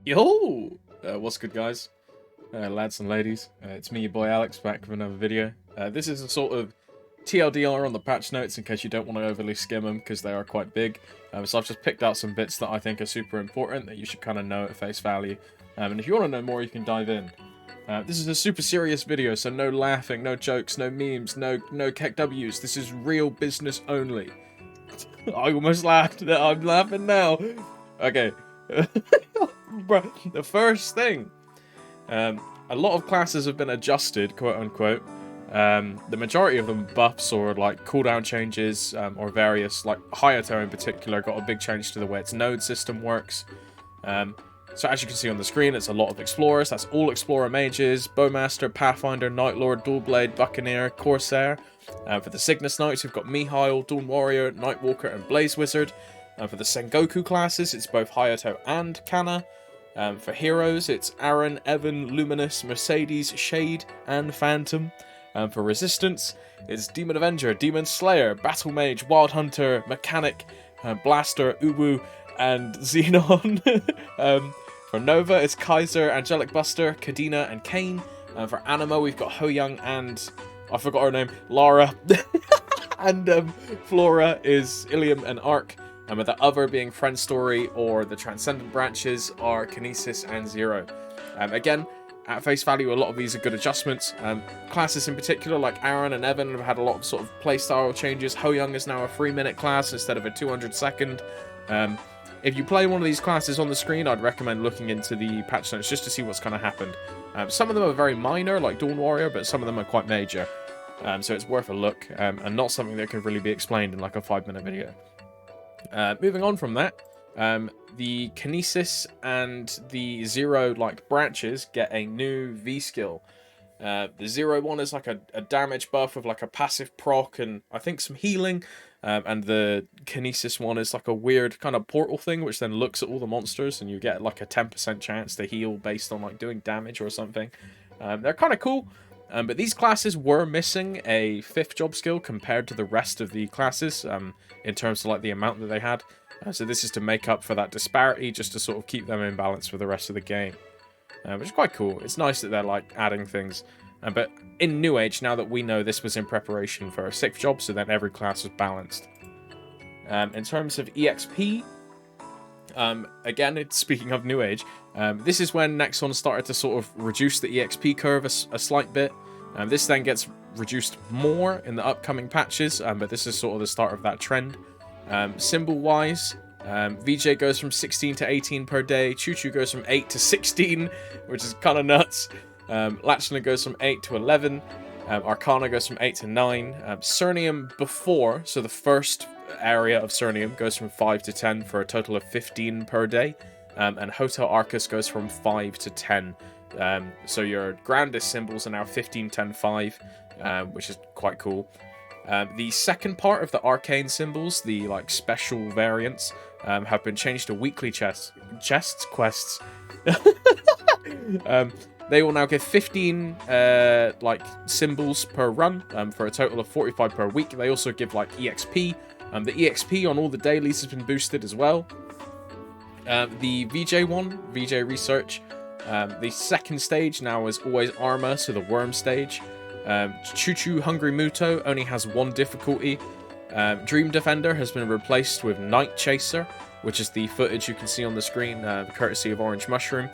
Yo! What's good, guys? Lads and ladies. It's me, your boy Alex, back with another video. This is a sort of TLDR on the patch notes in case you don't want to overly skim them because they are quite big. So I've just picked out some bits that I think are super important that you should kind of know at face value. And if you want to know more, you can dive in. This is a super serious video, so no laughing, no jokes, no memes, no KEKWs. This is real business only. I almost laughed. I'm laughing now. Okay. Bro, the first thing, a lot of classes have been adjusted, quote unquote. The majority of them buffs or like cooldown changes, or various, like Hayato in particular got a big change to the way its node system works. So as you can see on the screen, it's a lot of explorers. That's all explorer mages, bowmaster, pathfinder, knight lord, dual-blade, buccaneer, corsair. For the Cygnus knights, we've got Mihail, dawn warrior, nightwalker, and blaze wizard. For the Sengoku classes, it's both Hayato and Kana. For heroes, it's Aaron, Evan, Luminous, Mercedes, Shade, and Phantom. For resistance, it's Demon Avenger, Demon Slayer, Battle Mage, Wild Hunter, Mechanic, Blaster, Uwu, and Xenon. For Nova, it's Kaiser, Angelic Buster, Kadena, and Kane. For Anima, we've got Ho-Young and... I forgot her name. Lara. And Flora is Ilium and Arc. And with the other being Friend Story or the Transcendent branches are Kinesis and Zero. Again, at face value, a lot of these are good adjustments. Classes in particular, like Aaron and Evan, have had a lot of sort of playstyle changes. Ho-Young is now a 3-minute class instead of a 200-second. If you play one of these classes on the screen, I'd recommend looking into the patch notes just to see what's kind of happened. Some of them are very minor, like Dawn Warrior, but some of them are quite major. So it's worth a look, and not something that can really be explained in like a 5-minute video. Moving on from that, the Kinesis and the Zero like branches get a new V skill. The Zero one is like a damage buff with like a passive proc and I think some healing. And the Kinesis one is like a weird kind of portal thing which then looks at all the monsters and you get like a 10% chance to heal based on like doing damage or something. They're kind of cool. But these classes were missing a 5th job skill compared to the rest of the classes in terms of like the amount that they had. So this is to make up for that disparity, just to sort of keep them in balance with the rest of the game. Which is quite cool. It's nice that they're like adding things. But in New Age, now that we know this was in preparation for a 6th job, so then every class was balanced. In terms of EXP, again, speaking of New Age, this is when Nexon started to sort of reduce the EXP curve a slight bit. This then gets reduced more in the upcoming patches, but this is sort of the start of that trend. Symbol-wise, VJ goes from 16 to 18 per day, Choo Choo goes from 8 to 16, which is kind of nuts. Lachlan goes from 8 to 11, Arcana goes from 8 to 9, Cernium before, so the first area of Cernium goes from 5 to 10 for a total of 15 per day, and Hotel Arcus goes from 5 to 10. So your grandest symbols are now 15, 10, 5, which is quite cool. The second part of the arcane symbols, the like special variants, have been changed to weekly quests. They will now give 15 like symbols per run, for a total of 45 per week. They also give like EXP. The EXP on all the dailies has been boosted as well. The VJ one, VJ Research, the second stage now is always armor, so the worm stage. Choo Choo Hungry Muto only has 1 difficulty. Dream Defender has been replaced with Night Chaser, which is the footage you can see on the screen, courtesy of Orange Mushroom.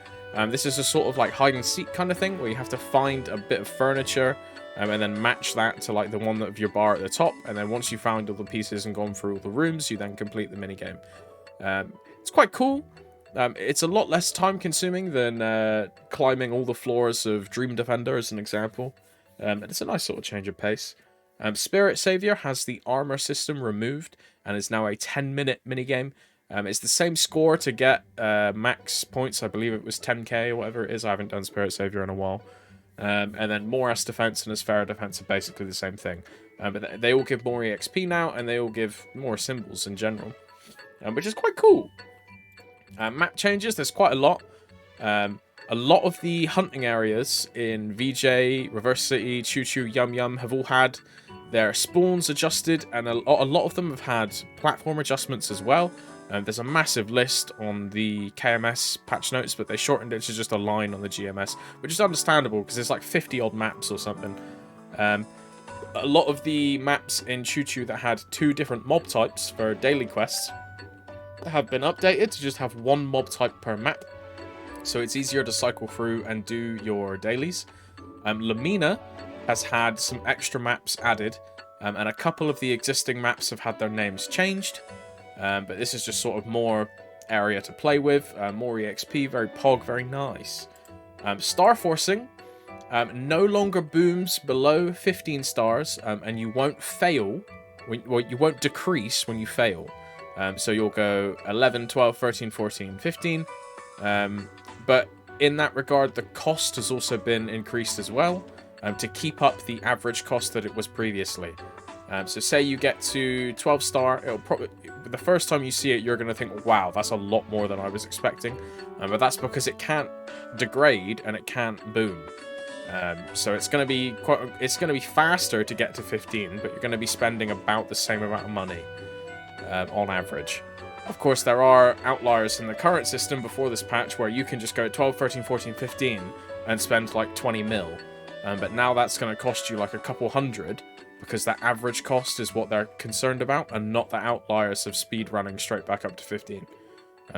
This is a sort of like hide and seek kind of thing where you have to find a bit of furniture and then match that to like the one of your bar at the top, and then once you found all the pieces and gone through all the rooms, you then complete the minigame. It's quite cool. It's a lot less time consuming than climbing all the floors of Dream Defender as an example, and it's a nice sort of change of pace. Spirit Savior has the armor system removed and is now a 10-minute minigame. It's the same score to get max points. I believe it was 10k or whatever it is. I haven't done Spirit Savior in a while. And then more S defense and Asphera defense are basically the same thing. But they all give more EXP now, and they all give more symbols in general, which is quite cool. Map changes, there's quite a lot. A lot of the hunting areas in VJ, Reverse City, Choo Choo, Yum Yum have all had their spawns adjusted, and a lot of them have had platform adjustments as well. There's a massive list on the KMS patch notes, but they shortened it to just a line on the GMS, which is understandable because there's like 50 odd maps or something. A lot of the maps in Choo Choo that had 2 different mob types for daily quests have been updated to just have 1 mob type per map, so it's easier to cycle through and do your dailies. Lamina has had some extra maps added, and a couple of the existing maps have had their names changed. But this is just sort of more area to play with, more EXP, very pog, very nice. Starforcing no longer booms below 15 stars, and you won't fail, well, you won't decrease when you fail. So you'll go 11, 12, 13, 14, 15. But in that regard, the cost has also been increased as well, to keep up the average cost that it was previously. So say you get to 12 star, it'll probably, the first time you see it, you're going to think, wow, that's a lot more than I was expecting. But that's because it can't degrade and it can't boom. So it's going to be faster to get to 15, but you're going to be spending about the same amount of money on average. Of course, there are outliers in the current system before this patch where you can just go 12, 13, 14, 15 and spend like 20 mil. But now that's going to cost you like a couple hundred, because that average cost is what they're concerned about, and not the outliers of speed running straight back up to 15.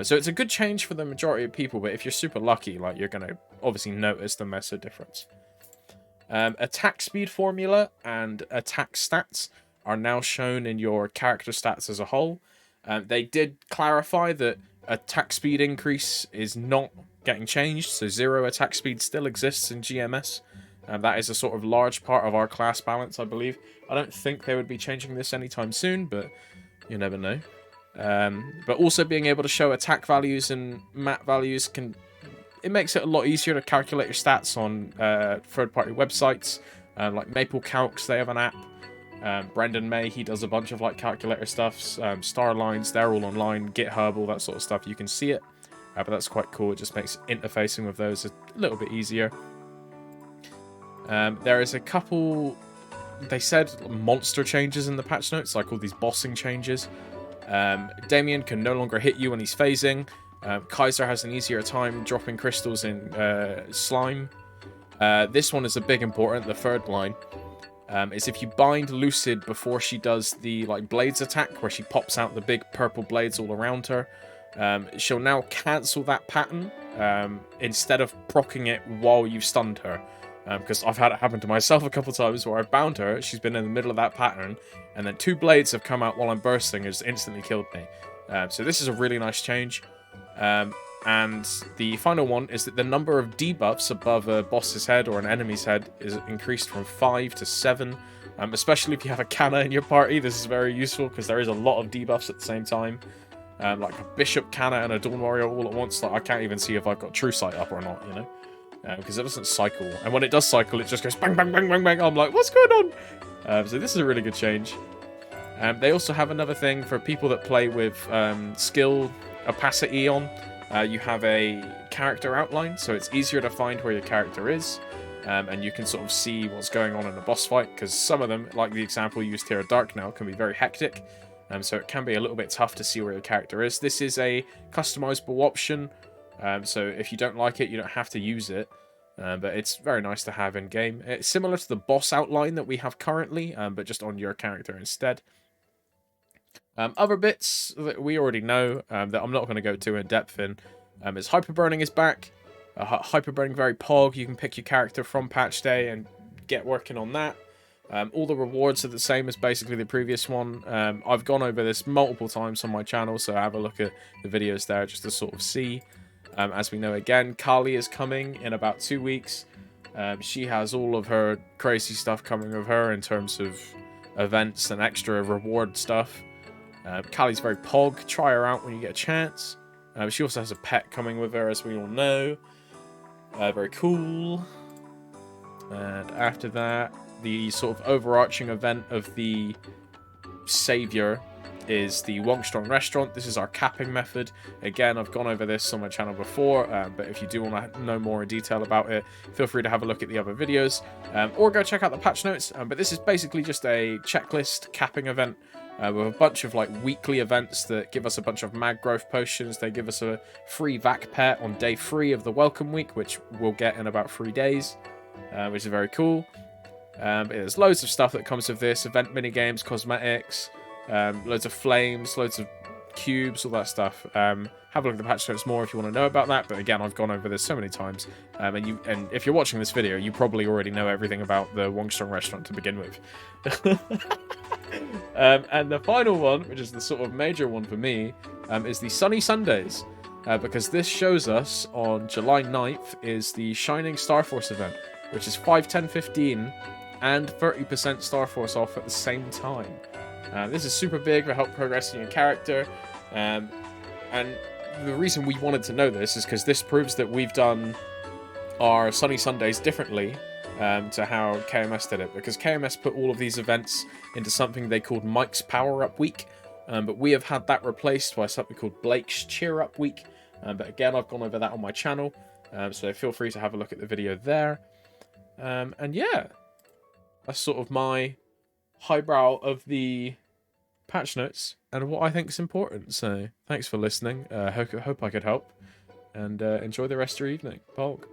So it's a good change for the majority of people, but if you're super lucky, like, you're going to obviously notice the massive difference. Attack speed formula and attack stats are now shown in your character stats as a whole. They did clarify that attack speed increase is not getting changed, so 0 attack speed still exists in GMS. That is a sort of large part of our class balance, I believe. I don't think they would be changing this anytime soon, but you never know. But also being able to show attack values and map values it makes it a lot easier to calculate your stats on third-party websites, like Maple Calcs. They have an app. Brendan May, he does a bunch of like calculator stuffs. Starlines, they're all online. GitHub, all that sort of stuff. You can see it, but that's quite cool. It just makes interfacing with those a little bit easier. There is a couple, they said, monster changes in the patch notes, like all these bossing changes. Damien can no longer hit you when he's phasing. Kaiser has an easier time dropping crystals in slime. This one is a big important, the third line. Is if you bind Lucid before she does the like blades attack, where she pops out the big purple blades all around her, she'll now cancel that pattern instead of proccing it while you've stunned her. Because I've had it happen to myself a couple times where I've bound her, she's been in the middle of that pattern, and then 2 blades have come out while I'm bursting and just instantly killed me. So this is a really nice change. And the final one is that the number of debuffs above a boss's head or an enemy's head is increased from 5 to 7. Especially if you have a Canna in your party, this is very useful because there is a lot of debuffs at the same time. Like a Bishop, Canna, and a Dawn Warrior all at once. Like, I can't even see if I've got True Sight up or not, you know? Because it doesn't cycle. And when it does cycle, it just goes bang, bang, bang, bang, bang. I'm like, what's going on? So this is a really good change. They also have another thing for people that play with skill opacity on. You have a character outline, so it's easier to find where your character is. And you can sort of see what's going on in a boss fight, because some of them, like the example used here at Dark now, can be very hectic. So it can be a little bit tough to see where your character is. This is a customizable option. So if you don't like it, you don't have to use it. But it's very nice to have in-game. It's similar to the boss outline that we have currently, but just on your character instead. Other bits that we already know, that I'm not going to go too in-depth in, is Hyperburning is back. Hyperburning very pog. You can pick your character from patch day and get working on that. All the rewards are the same as basically the previous one. I've gone over this multiple times on my channel, so have a look at the videos there just to sort of see. As we know again, Kali is coming in about 2 weeks. She has all of her crazy stuff coming with her in terms of events and extra reward stuff. Kali's very pog. Try her out when you get a chance. She also has a pet coming with her, as we all know. Very cool. And after that, the sort of overarching event of the Savior is the Wongstrong restaurant. This is our capping method. Again, I've gone over this on my channel before, but if you do want to know more in detail about it, feel free to have a look at the other videos, or go check out the patch notes. But this is basically just a checklist capping event with a bunch of like weekly events that give us a bunch of mag growth potions. They give us a free vac pet on day 3 of the welcome week, which we'll get in about 3 days, which is very cool. There's loads of stuff that comes with this: event minigames, cosmetics, loads of flames, loads of cubes, all that stuff. Have a look at the patch notes more if you want to know about that. But again, I've gone over this so many times. And if you're watching this video, you probably already know everything about the Wongstrong restaurant to begin with. And the final one, which is the sort of major one for me, is the Sunny Sundays. Because this shows us on July 9th is the Shining Starforce event, which is 5, 10, 15, and 30% Starforce off at the same time. This is super big for help progressing your character, and the reason we wanted to know this is because this proves that we've done our Sunny Sundays differently to how KMS did it, because KMS put all of these events into something they called Mike's Power Up Week, but we have had that replaced by something called Blake's Cheer Up Week. But again, I've gone over that on my channel, so feel free to have a look at the video there. And yeah, that's sort of my highbrow of the patch notes and what I think is important. So thanks for listening. Hope I could help, and enjoy the rest of your evening. Pog.